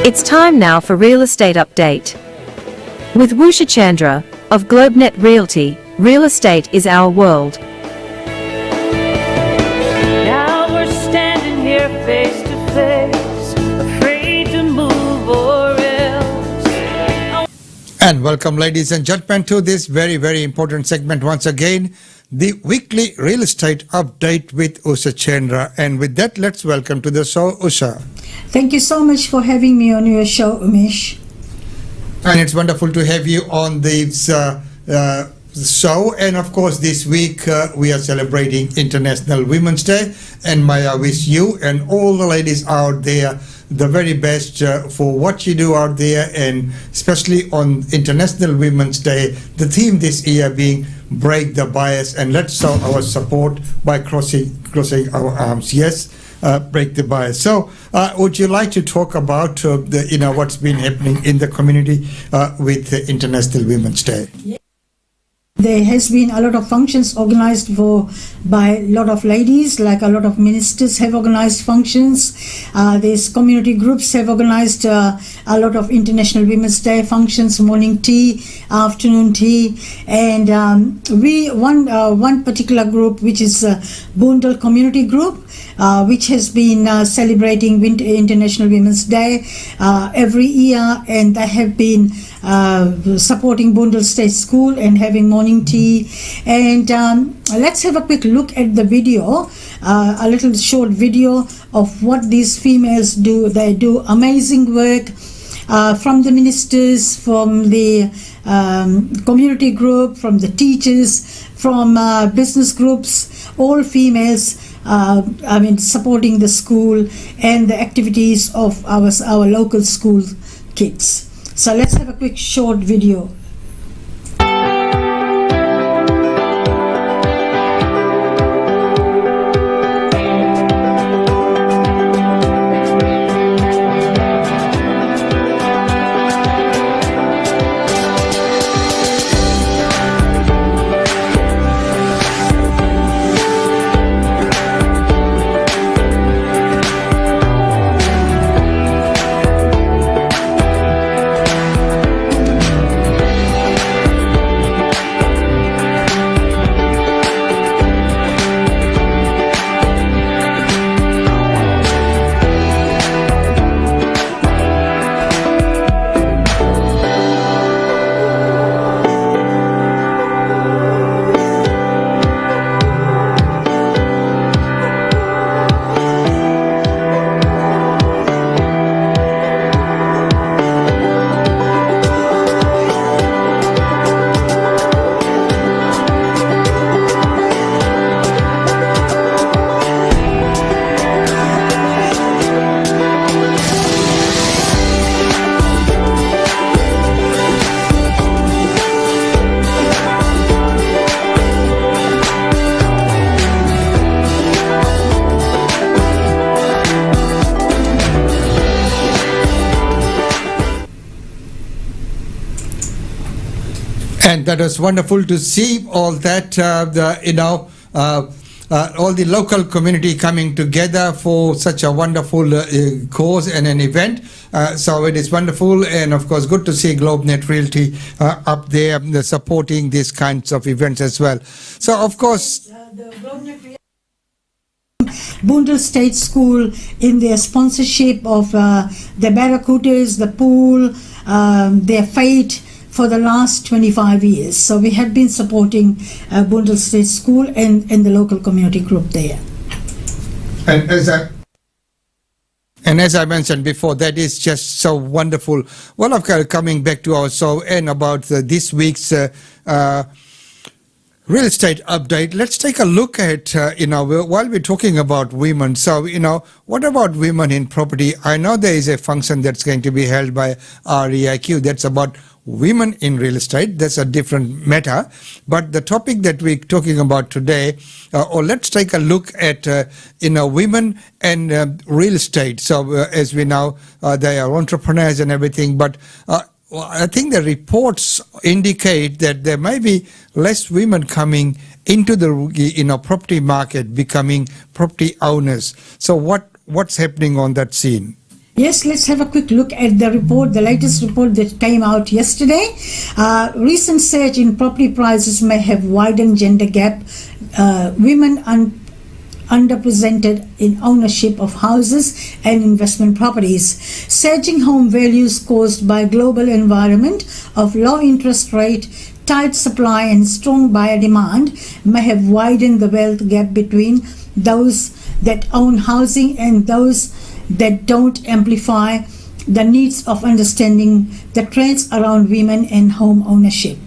It's time now for Real Estate Update. With Usha Chandra of Globenet Realty, real estate is our world. Now we're standing here face to face, afraid to move or else. And welcome, ladies and gentlemen, to this very important segment once again, the weekly real estate update with Usha Chandra. And with that, let's welcome to the show Usha. Thank you so much for having me on your show, Umesh. And it's wonderful to have you on this show. And of course, this week we are celebrating International Women's Day. And may I wish you and all the ladies out there the very best for what you do out there, and especially on International Women's Day, the theme this year being break the bias, and let's show our support by crossing our arms. Yes, break the bias. So would you like to talk about what's been happening in the community with International Women's Day? There has been a lot of functions organized by a lot of ladies, like a lot of ministers have organized functions. These community groups have organized a lot of International Women's Day functions, morning tea, afternoon tea, and one particular group, which is Boondall Community Group, which has been celebrating International Women's Day every year, and they have been supporting Boondall State School and having morning tea. And let's have a quick look at the video, a little short video of what these females do. They do amazing work from the ministers, from the community group, from the teachers, from business groups, all females supporting the school and the activities of our local school kids. So let's have a quick short video. And that was wonderful to see all that, all the local community coming together for such a wonderful cause and an event. So it is wonderful, and of course good to see Globenet Realty up there supporting these kinds of events as well. So of course, The Globenet Realty, Boondall State School, in their sponsorship of the Barracudas, the pool, their fate, for the last 25 years. So we have been supporting Boondall State School and the local community group there. And as I mentioned before, that is just so wonderful. Well, of course, coming back to our show and about this week's real estate update, let's take a look at, while we're talking about women. So, what about women in property? I know there is a function that's going to be held by REIQ that's about women in real estate. That's a different matter. But the topic that we're talking about today, let's take a look at, women and real estate. So as we know, they are entrepreneurs and everything, but I think the reports indicate that there may be less women coming into the property market, becoming property owners. So what's happening on that scene? Yes, let's have a quick look at the report, the latest report that came out yesterday. Recent surge in property prices may have widened gender gap. Women underrepresented in ownership of houses and investment properties. Surging home values caused by global environment of low interest rate, tight supply and strong buyer demand may have widened the wealth gap between those that own housing and those that don't, amplify the needs of understanding the trends around women and home ownership.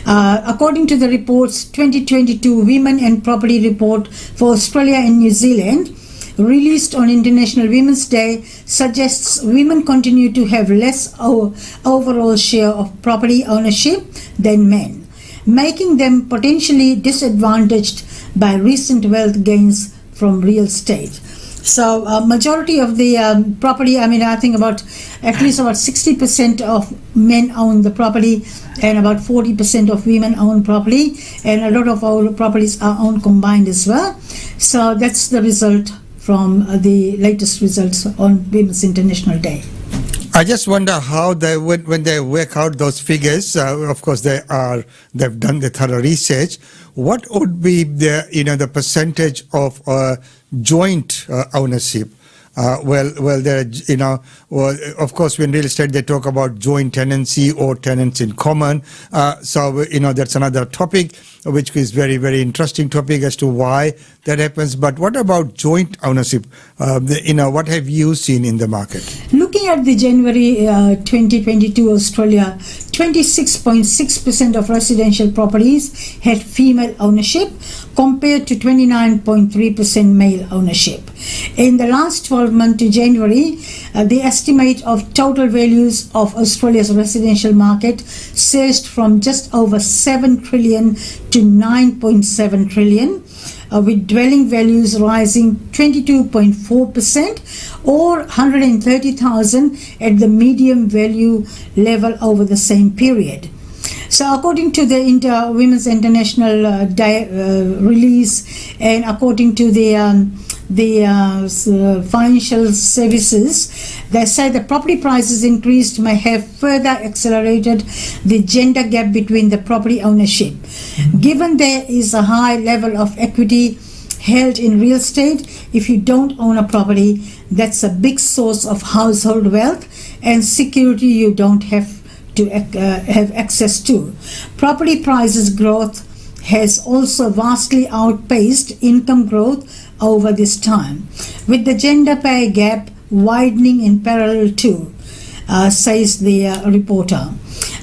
According to the report's 2022 Women and Property Report for Australia and New Zealand, released on International Women's Day, suggests women continue to have less overall share of property ownership than men, making them potentially disadvantaged by recent wealth gains from real estate. So majority of the property, I think about at least about 60% of men own the property and about 40% of women own property, and a lot of our properties are owned combined as well. So that's the result from the latest results on Women's International Day. I just wonder how they when they work out those figures. Of course, they've done the thorough research. What would be the percentage of joint ownership? Of course, when real estate they talk about joint tenancy or tenants in common. So that's another topic, which is very, very interesting topic as to why that happens. But what about joint ownership? What have you seen in the market? Looking at the January 2022 Australia, 26.6% of residential properties had female ownership compared to 29.3% male ownership. In the last 12 months to January, the estimate of total values of Australia's residential market surged from just over 7 trillion to 9.7 trillion. With dwelling values rising 22.4% or 130,000 at the medium value level over the same period. So according to the Women's International release, and according to the financial services, they say the property prices increased may have further accelerated the gender gap between the property ownership. Given there is a high level of equity held in real estate, if you don't own a property, that's a big source of household wealth and security you don't have to have access to. Property prices growth has also vastly outpaced income growth over this time, with the gender pay gap widening in parallel too, says the reporter.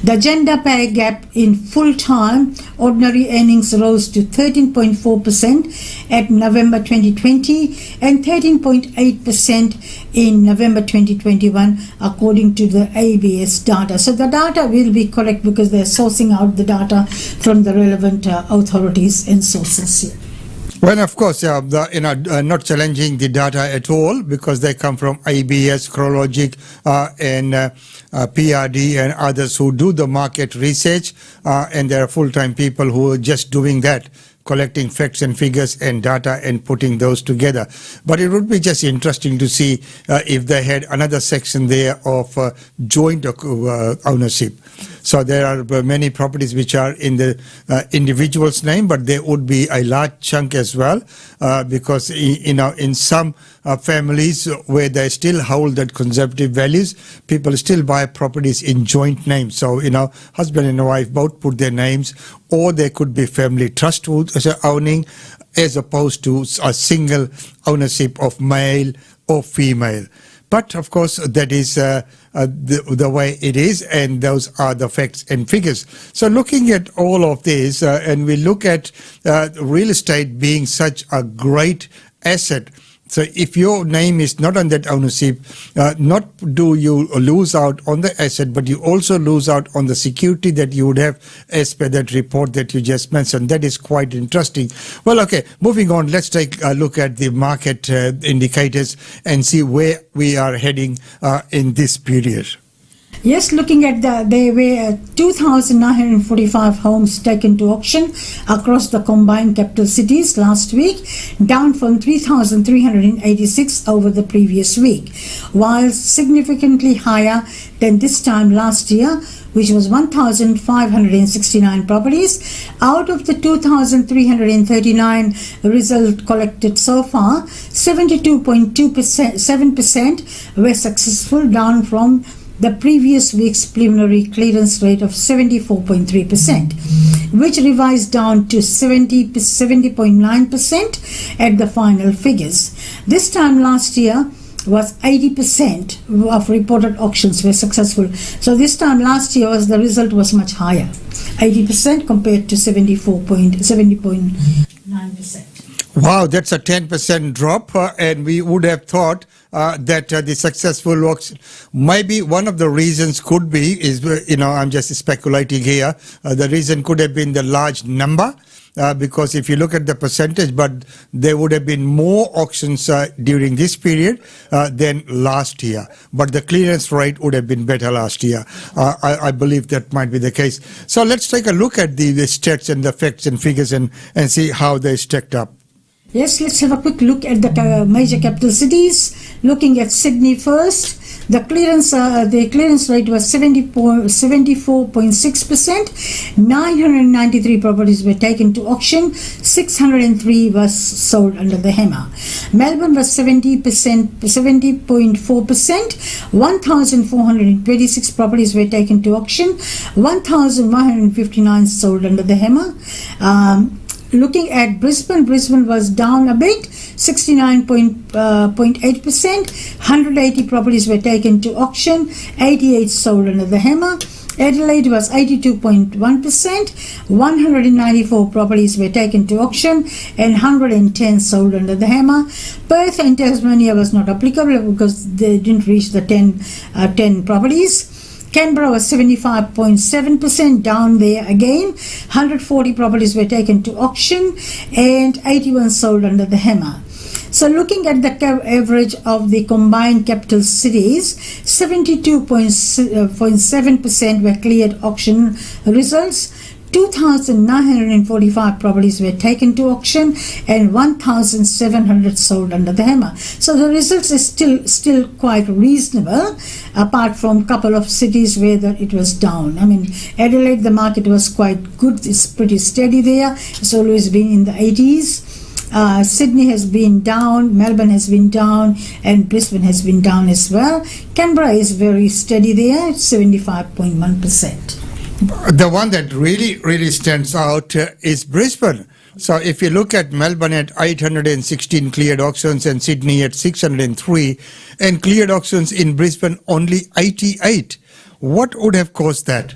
The gender pay gap in full-time ordinary earnings rose to 13.4% at November 2020 and 13.8% in November 2021, according to the ABS data. So the data will be correct because they're sourcing out the data from the relevant authorities and sources here. Well, of course, not challenging the data at all because they come from ABS, CoreLogic, and PRD and others who do the market research, and there are full-time people who are just doing that, collecting facts and figures and data and putting those together. But it would be just interesting to see if they had another section there of joint ownership. So there are many properties which are in the individual's name, but there would be a large chunk as well, because in some families where they still hold that conservative values, people still buy properties in joint names. So husband and wife both put their names, or there could be family trust owning, as opposed to a single ownership of male or female. But of course, that is the way it is, and those are the facts and figures. So looking at all of this, and we look at real estate being such a great asset. So if your name is not on that ownership, not do you lose out on the asset, but you also lose out on the security that you would have as per that report that you just mentioned. That is quite interesting. Well, okay, moving on, let's take a look at the market indicators and see where we are heading in this period. Yes, looking at there were 2,945 homes taken to auction across the combined capital cities last week, down from 3,386 over the previous week, while significantly higher than this time last year, which was 1,569 properties. Out of the 2,339 result collected so far, 7% were successful, down from the previous week's preliminary clearance rate of 74.3%, which revised down to 70.9% at the final figures. This time last year was 80% of reported auctions were successful. So this time last year the result was much higher, 80% compared to 70.9%. Wow, that's a 10% drop, and we would have thought that the successful auction, maybe one of the reasons could be is, I'm just speculating here, the reason could have been the large number, because if you look at the percentage, but there would have been more auctions during this period than last year, but the clearance rate would have been better last year. I believe that might be the case. So let's take a look at the stats and the facts and figures and see how they stacked up. Yes, let's have a quick look at the major capital cities. Looking at Sydney first, the clearance rate was 74.6%. 993 properties were taken to auction. 603 was sold under the hammer. Melbourne was 70.4%. 1,426 properties were taken to auction. 1,159 sold under the hammer. Looking at Brisbane was down a bit, 69.8%. 180 properties were taken to auction, 88 sold under the hammer. Adelaide was 82.1%. 194 properties were taken to auction and 110 sold under the hammer. Perth and Tasmania was not applicable because they didn't reach the 10 properties. Canberra was 75.7%, down there again. 140 properties were taken to auction and 81 sold under the hammer. So looking at the average of the combined capital cities, 72.7% were cleared auction results. 2,945 properties were taken to auction and 1,700 sold under the hammer. So the results is still quite reasonable, apart from a couple of cities where it was down. I mean, Adelaide, the market was quite good. It's pretty steady there. It's always been in the 80s. Sydney has been down, Melbourne has been down, and Brisbane has been down as well. Canberra is very steady there, it's 75.1%. The one that really stands out is Brisbane. So if you look at Melbourne at 816 cleared auctions and Sydney at 603, and cleared auctions in Brisbane only 88. What would have caused that?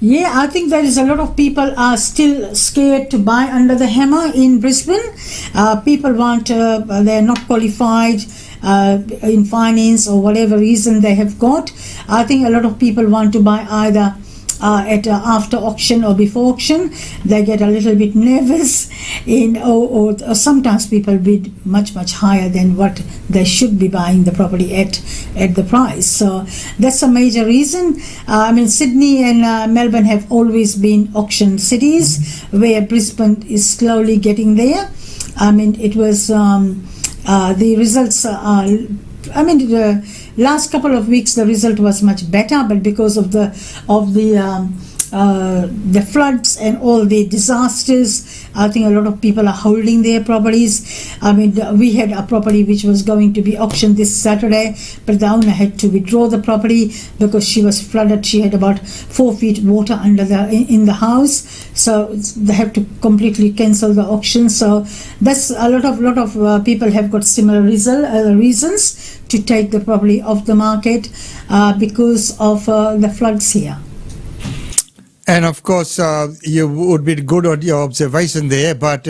Yeah, I think there is a lot of people are still scared to buy under the hammer in Brisbane. People they're not qualified in finance or whatever reason they have got. I think a lot of people want to buy either at after auction or before auction. They get a little bit nervous or sometimes people bid much higher than what they should be buying the property at the price. So that's a major reason. I mean, Sydney and Melbourne have always been auction cities, where Brisbane is slowly getting there. I mean, it was the results the last couple of weeks the result was much better, but because of the floods and all the disasters, I think a lot of people are holding their properties. I mean, we had a property which was going to be auctioned this Saturday, but the owner had to withdraw the property because she was flooded. She had about 4 feet water in the house, so they have to completely cancel the auction. So that's a lot of people have got similar reasons to take the property off the market because of the floods here. And of course, you would be good on your observation there, but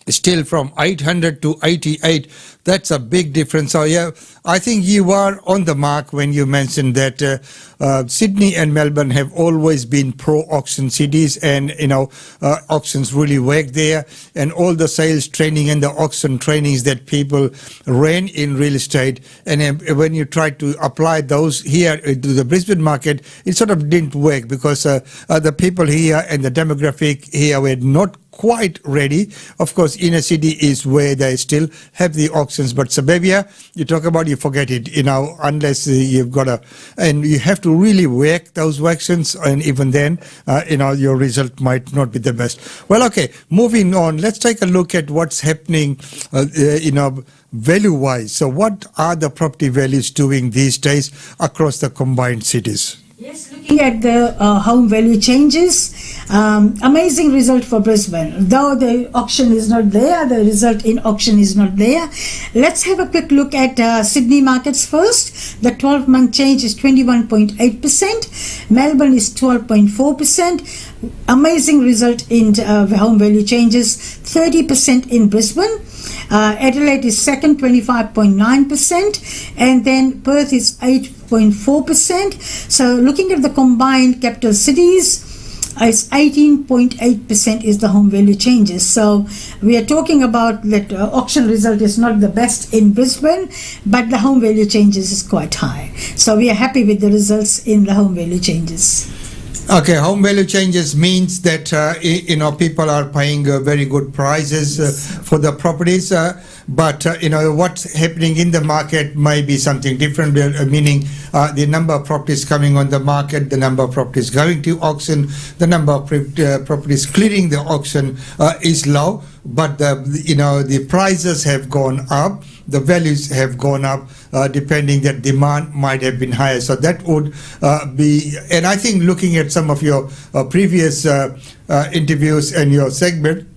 still from 800 to 88. That's a big difference. So yeah, I think you are on the mark when you mentioned that Sydney and Melbourne have always been pro-auction cities, and auctions really work there, and all the sales training and the auction trainings that people ran in real estate, and when you try to apply those here to the Brisbane market, it sort of didn't work because the people here and the demographic here were not quite ready. Of course, inner city is where they still have the auctions, but suburbia, you talk about, you forget it, unless you've got and you have to really work those auctions, and even then, your result might not be the best. Well, okay, moving on, let's take a look at what's happening, value-wise. So what are the property values doing these days across the combined cities? Yes, looking at the home value changes, amazing result for Brisbane. Though the auction is not there, the result in auction is not there. Let's have a quick look at Sydney markets first. The 12-month change is 21.8%. Melbourne is 12.4%. Amazing result in home value changes, 30% in Brisbane. Adelaide is second, 25.9%, and then Perth is 8.4%. So looking at the combined capital cities, it's 18.8% is the home value changes. So we are talking about that auction result is not the best in Brisbane, but the home value changes is quite high. So we are happy with the results in the home value changes. Okay, home value changes means that people are paying very good prices for the properties, but what's happening in the market may be something different, meaning the number of properties coming on the market, the number of properties going to auction, the number of properties clearing the auction is low, but the prices have gone up. The values have gone up, depending that demand might have been higher. So that would be, and I think looking at some of your previous interviews and your segment,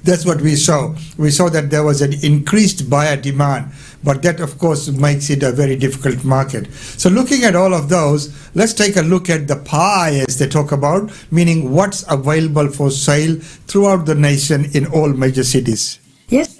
that's what we saw. We saw that there was an increased buyer demand, but that of course makes it a very difficult market. So looking at all of those, let's take a look at the pie as they talk about, meaning what's available for sale throughout the nation in all major cities. Yes.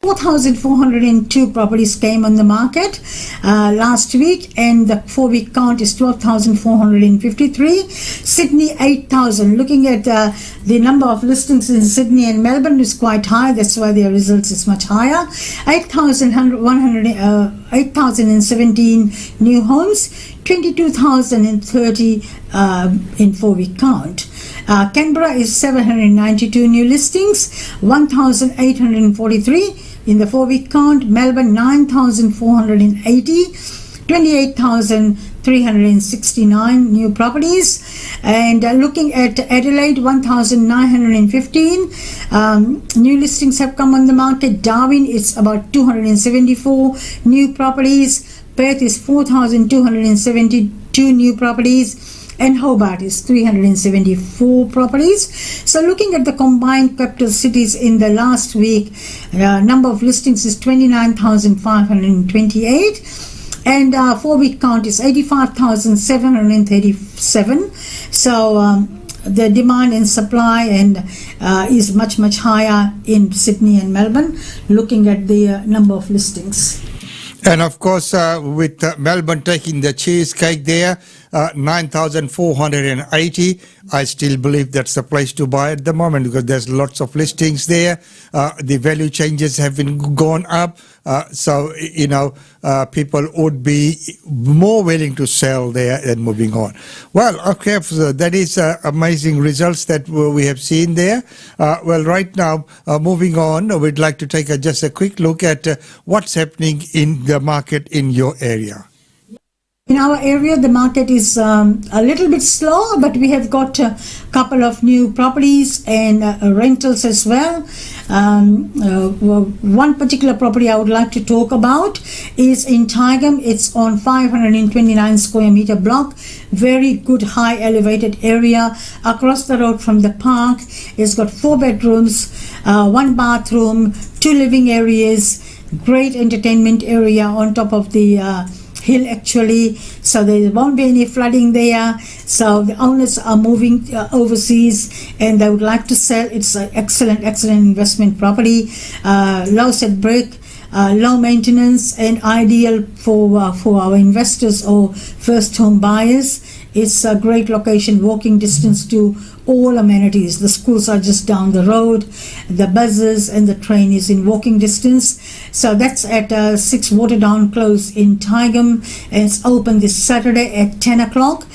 4,402 properties came on the market last week, and the 4-week count is 12,453. Sydney 8,000. Looking at the number of listings in Sydney and Melbourne is quite high. That's why their results is much higher. 8,017 new homes, 22,030 in 4-week count. Canberra is 792 new listings, 1,843 in the 4-week count. Melbourne 9,480, 28,369 new properties. And looking at Adelaide, 1,915 new listings have come on the market. Darwin is about 274 new properties. Perth is 4,272 new properties. And Hobart is 374 properties. So looking at the combined capital cities in the last week, number of listings is 29,528, and 4-week count is 85,737. So the demand and supply is much higher in Sydney and Melbourne, looking at the number of listings. And of course, with Melbourne taking the cheesecake there, 9,480, I still believe that's the place to buy at the moment because there's lots of listings there. The value changes have been gone up. So people would be more willing to sell there and moving on. Well, okay, so that is amazing results that we have seen there. Well, right now, moving on, we'd like to take just a quick look at what's happening in the market in your area. In our area, the market is a little bit slow, but we have got a couple of new properties and rentals as well. One particular property I would like to talk about is in Tigam. It's on 529 square meter block. Very good high elevated area across the road from the park. It's got 4 bedrooms, 1 bathroom, 2 living areas, great entertainment area on top of the hill actually, so there won't be any flooding there. So the owners are moving overseas and they would like to sell. It's an excellent investment property, low set brick, low maintenance, and ideal for our investors or first home buyers. It's a great location, walking distance to all amenities. The schools are just down the road, the buses and the train is in walking distance. So that's at 6 Waterdown Close in Tigum, and it's open this Saturday at 10 o'clock.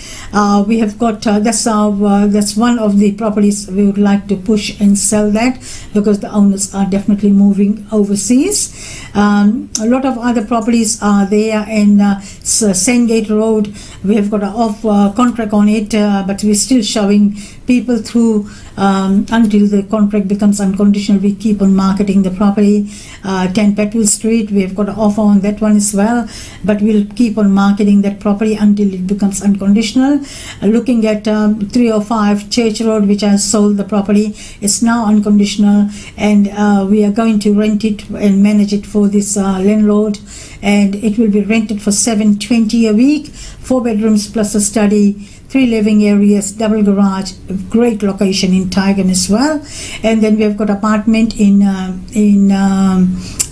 We have got that's one of the properties we would like to push and sell that, because the owners are definitely moving overseas. A lot of other properties are there in Sandgate Road. We have got an off contract on it, but we're still showing people through until the contract becomes unconditional. We keep on marketing the property. 10 Petrol Street, we have got an offer on that one as well, but we'll keep on marketing that property until it becomes unconditional. Looking at 305 Church Road, which I sold the property, it's now unconditional, and we are going to rent it and manage it for this landlord, and it will be rented for $720 a week, 4 bedrooms plus a study, 3 living areas, double garage, great location in Tigum as well. And then we have got apartment in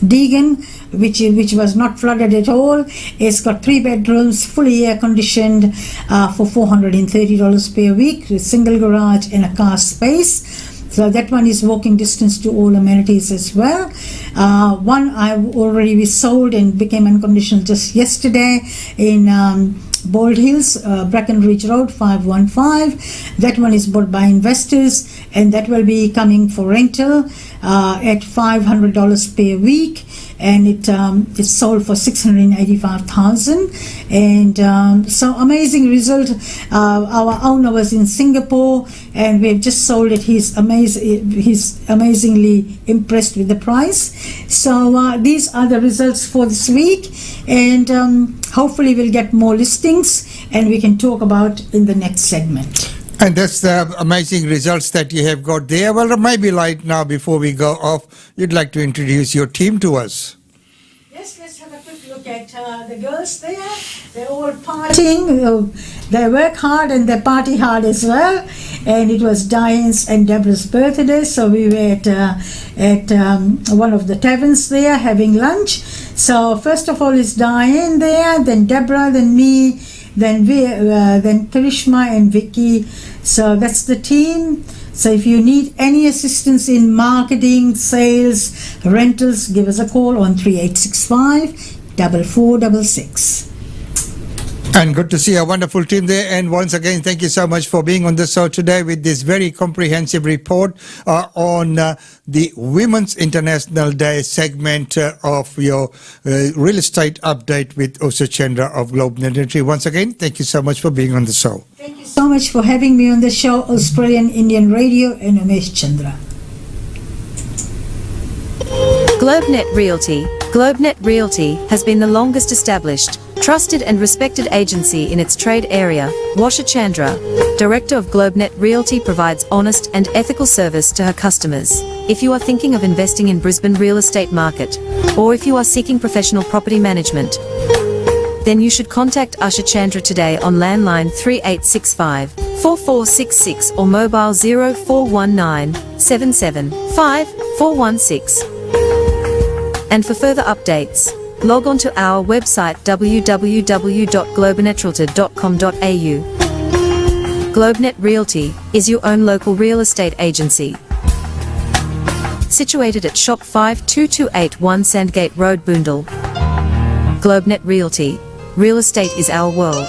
Deegan, which was not flooded at all. It's got 3 bedrooms, fully air conditioned, for $430 per week, with single garage and a car space. So that one is walking distance to all amenities as well. One we sold and became unconditional just yesterday in Bald Hills, Brackenridge Road, 515. That one is bought by investors, and that will be coming for rental at $500 per week, and it's sold for $685,000. And so amazing result. Our owner was in Singapore, and we've just sold it. He's amazingly impressed with the price. So these are the results for this week, and hopefully we'll get more listings and we can talk about in the next segment. And that's the amazing results that you have got there. Well, maybe right now, before we go off, you'd like to introduce your team to us. Yes, let's have a quick look at the girls there. They're all partying. They work hard and they party hard as well. And it was Diane's and Deborah's birthday, so we were at one of the taverns there having lunch. So first of all is Diane there, then Deborah, then me, then Karishma and Vicky. So that's the team. So if you need any assistance in marketing, sales, rentals, give us a call on 3865 4466. And good to see a wonderful team there. And once again, thank you so much for being on the show today with this very comprehensive report on the Women's International Day segment of your real estate update with Usha Chandra of Globenet. Once again, thank you so much for being on the show. Thank you so much for having me on the show, Australian Indian Radio and Usha Chandra. Globenet Realty. Globenet Realty has been the longest established, trusted and respected agency in its trade area. Usha Chandra, Director of Globenet Realty, provides honest and ethical service to her customers. If you are thinking of investing in Brisbane real estate market, or if you are seeking professional property management, then you should contact Usha Chandra today on landline 3865 4466 or mobile 0419 775 416. And for further updates, log on to our website www.globenetrealtor.com.au. Globenet Realty is your own local real estate agency. Situated at Shop 52281 Sandgate Road, Boondall. Globenet Realty. Real estate is our world.